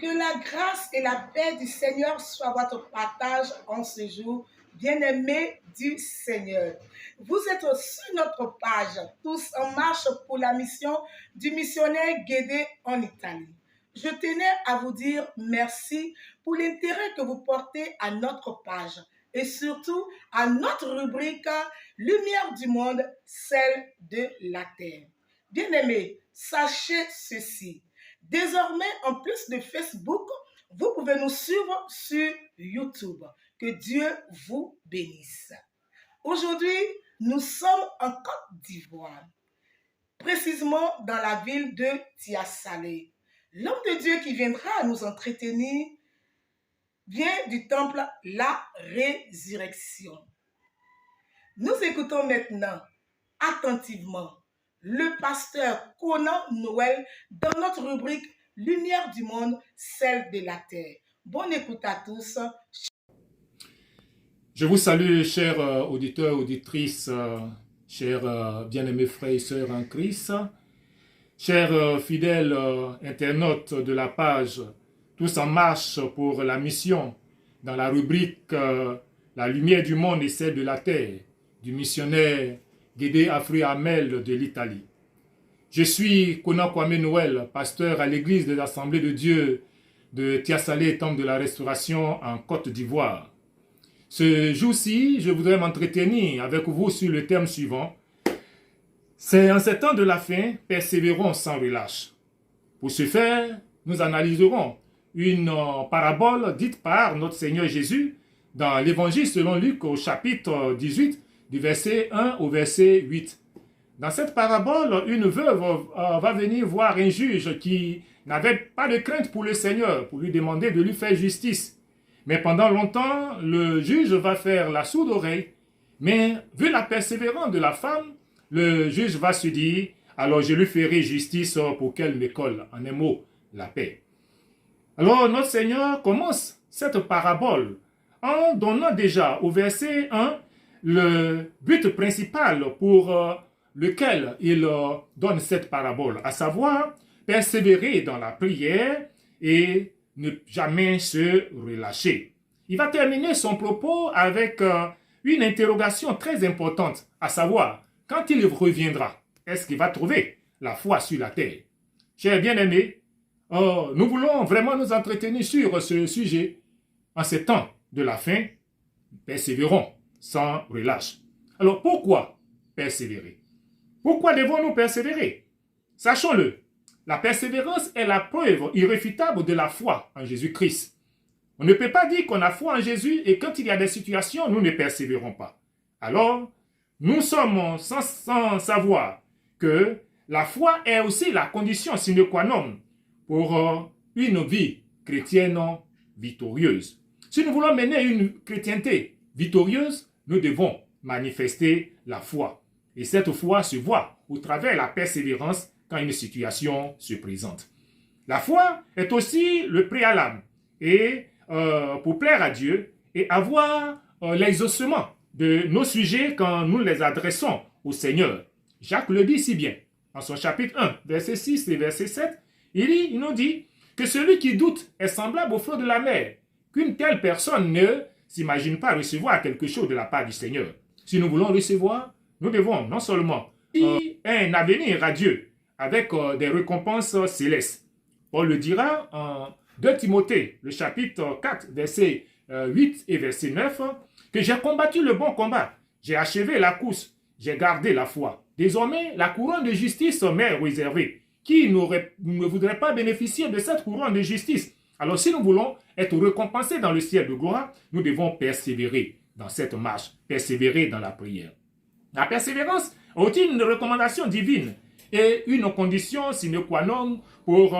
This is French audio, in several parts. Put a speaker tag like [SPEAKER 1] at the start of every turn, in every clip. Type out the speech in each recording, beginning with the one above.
[SPEAKER 1] Que la grâce et la paix du Seigneur soient votre partage en ce jour, bien-aimés du Seigneur. Vous êtes sur notre page, tous en marche pour la mission du missionnaire Guédé en Italie. Je tenais à vous dire merci pour l'intérêt que vous portez à notre page et surtout à notre rubrique Lumière du monde, celle de la terre. Bien-aimés, sachez ceci. Désormais, en plus de Facebook, vous pouvez nous suivre sur YouTube. Que Dieu vous bénisse. Aujourd'hui, nous sommes en Côte d'Ivoire, précisément dans la ville de Tiasalé. L'homme de Dieu qui viendra nous entretenir vient du temple La Résurrection. Nous écoutons maintenant attentivement le pasteur Conan Noël dans notre rubrique Lumière du monde, celle de la terre. Bonne écoute à tous.
[SPEAKER 2] Je vous salue, chers auditeurs, auditrices, chers bien-aimés frères et sœurs en Christ, chers fidèles internautes de la page Tous en marche pour la mission dans la rubrique La lumière du monde et celle de la terre du missionnaire Guédé Afri Hamel de l'Italie. Je suis Conan Kwame Noël, pasteur à l'église des Assemblées de Dieu de Tiasalé, temple de la Restauration en Côte d'Ivoire. Ce jour-ci, je voudrais m'entretenir avec vous sur le thème suivant. C'est en ces temps de la fin, persévérons sans relâche. Pour ce faire, nous analyserons une parabole dite par notre Seigneur Jésus dans l'Évangile selon Luc au chapitre 18, du verset 1 au verset 8. Dans cette parabole, une veuve va venir voir un juge qui n'avait pas de crainte pour le Seigneur, pour lui demander de lui faire justice. Mais pendant longtemps, le juge va faire la sourde oreille. Mais vu la persévérance de la femme, le juge va se dire, alors je lui ferai justice pour qu'elle me colle. En un mot, la paix. Alors notre Seigneur commence cette parabole en donnant déjà au verset 1 le but principal pour lequel il donne cette parabole, à savoir persévérer dans la prière et ne jamais se relâcher. Il va terminer son propos avec une interrogation très importante, à savoir, quand il reviendra, est-ce qu'il va trouver la foi sur la terre? Chers bien-aimés, nous voulons vraiment nous entretenir sur ce sujet. En ces temps de la fin, persévérons sans relâche. Alors pourquoi persévérer? Pourquoi devons-nous persévérer? Sachons-le, la persévérance est la preuve irréfutable de la foi en Jésus-Christ. On ne peut pas dire qu'on a foi en Jésus et quand il y a des situations, nous ne persévérons pas. Alors, nous sommes sans savoir que la foi est aussi la condition sine qua non pour une vie chrétienne victorieuse. Si nous voulons mener une chrétienté victorieuse, nous devons manifester la foi. Et cette foi se voit au travers de la persévérance quand une situation se présente. La foi est aussi le préalable et pour plaire à Dieu et avoir l'exaucement de nos sujets quand nous les adressons au Seigneur. Jacques le dit si bien, dans son chapitre 1, verset 6 et verset 7, il nous dit que celui qui doute est semblable au flot de la mer, qu'une telle personne ne s'imagine pas recevoir quelque chose de la part du Seigneur. Si nous voulons recevoir, nous devons non seulement un avenir radieux avec des récompenses célestes. Paul le dira en 2 Timothée, le chapitre 4, verset 8 et verset 9, que j'ai combattu le bon combat, j'ai achevé la course, j'ai gardé la foi. Désormais, la couronne de justice m'est réservée. Qui ne voudrait pas bénéficier de cette couronne de justice? Alors si nous voulons être récompensés dans le ciel de gloire, nous devons persévérer dans cette marche, persévérer dans la prière. La persévérance est aussi une recommandation divine et une condition sine qua non pour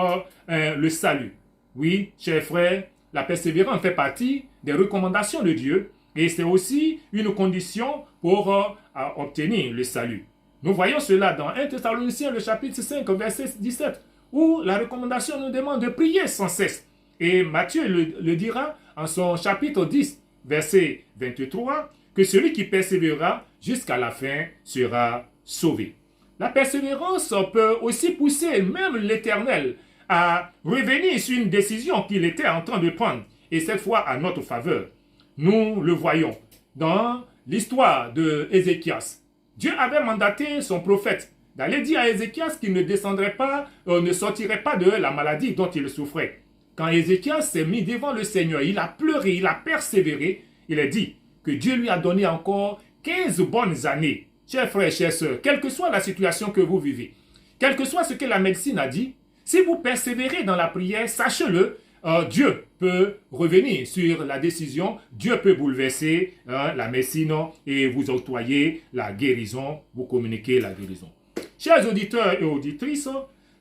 [SPEAKER 2] le salut. Oui, chers frères, la persévérance fait partie des recommandations de Dieu et c'est aussi une condition pour obtenir le salut. Nous voyons cela dans 1 Thessaloniciens, le chapitre 5, verset 17, où la recommandation nous demande de prier sans cesse. Et Matthieu le dira en son chapitre 10, verset 23, que celui qui persévérera jusqu'à la fin sera sauvé. La persévérance peut aussi pousser même l'Éternel à revenir sur une décision qu'il était en train de prendre, et cette fois à notre faveur. Nous le voyons dans l'histoire de Ézéchias. Dieu avait mandaté son prophète d'aller dire à Ézéchias qu'il ne descendrait pas, ne sortirait pas de la maladie dont il souffrait. Quand Ézéchias s'est mis devant le Seigneur, il a pleuré, il a persévéré, il a dit que Dieu lui a donné encore 15 bonnes années. Chers frères, chères sœurs, quelle que soit la situation que vous vivez, quel que soit ce que la médecine a dit, si vous persévérez dans la prière, sachez-le, Dieu peut revenir sur la décision, Dieu peut bouleverser la médecine et vous octroyer la guérison, vous communiquer la guérison. Chers auditeurs et auditrices,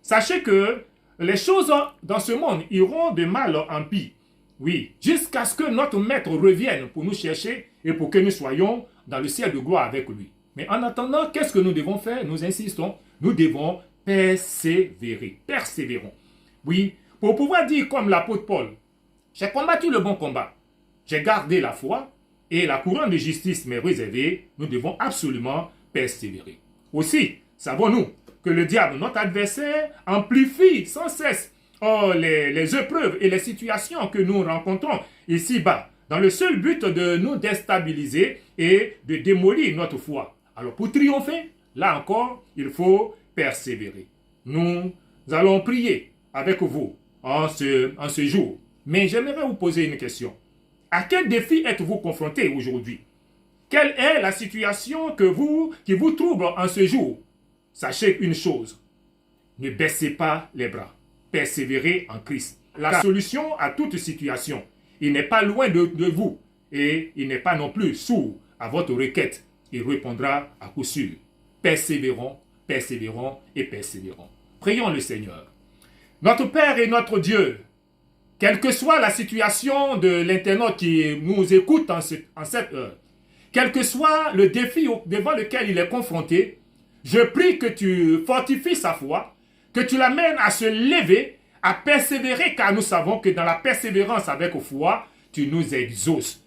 [SPEAKER 2] sachez que les choses dans ce monde iront de mal en pire. Oui, jusqu'à ce que notre Maître revienne pour nous chercher et pour que nous soyons dans le ciel de gloire avec lui. Mais en attendant, qu'est-ce que nous devons faire? Nous insistons, nous devons persévérer. Persévérons. Oui, pour pouvoir dire comme l'apôtre Paul, j'ai combattu le bon combat, j'ai gardé la foi et la couronne de justice m'est réservée, nous devons absolument persévérer. Aussi, savons-nous que le diable, notre adversaire, amplifie sans cesse les épreuves et les situations que nous rencontrons ici-bas, dans le seul but de nous déstabiliser et de démolir notre foi. Alors pour triompher, là encore, il faut persévérer. Nous allons prier avec vous en ce jour. Mais j'aimerais vous poser une question. À quel défi êtes-vous confronté aujourd'hui? Quelle est la situation qui vous trouble en ce jour? Sachez une chose, ne baissez pas les bras, persévérez en Christ. La solution à toute situation, il n'est pas loin de vous et il n'est pas non plus sourd à votre requête. Il répondra à coup sûr. Persévérons, persévérons et persévérons. Prions le Seigneur. Notre Père et notre Dieu, quelle que soit la situation de l'internaute qui nous écoute en cette heure, quel que soit le défi devant lequel il est confronté, je prie que tu fortifies sa foi, que tu l'amènes à se lever, à persévérer, car nous savons que dans la persévérance avec foi, tu nous exauces.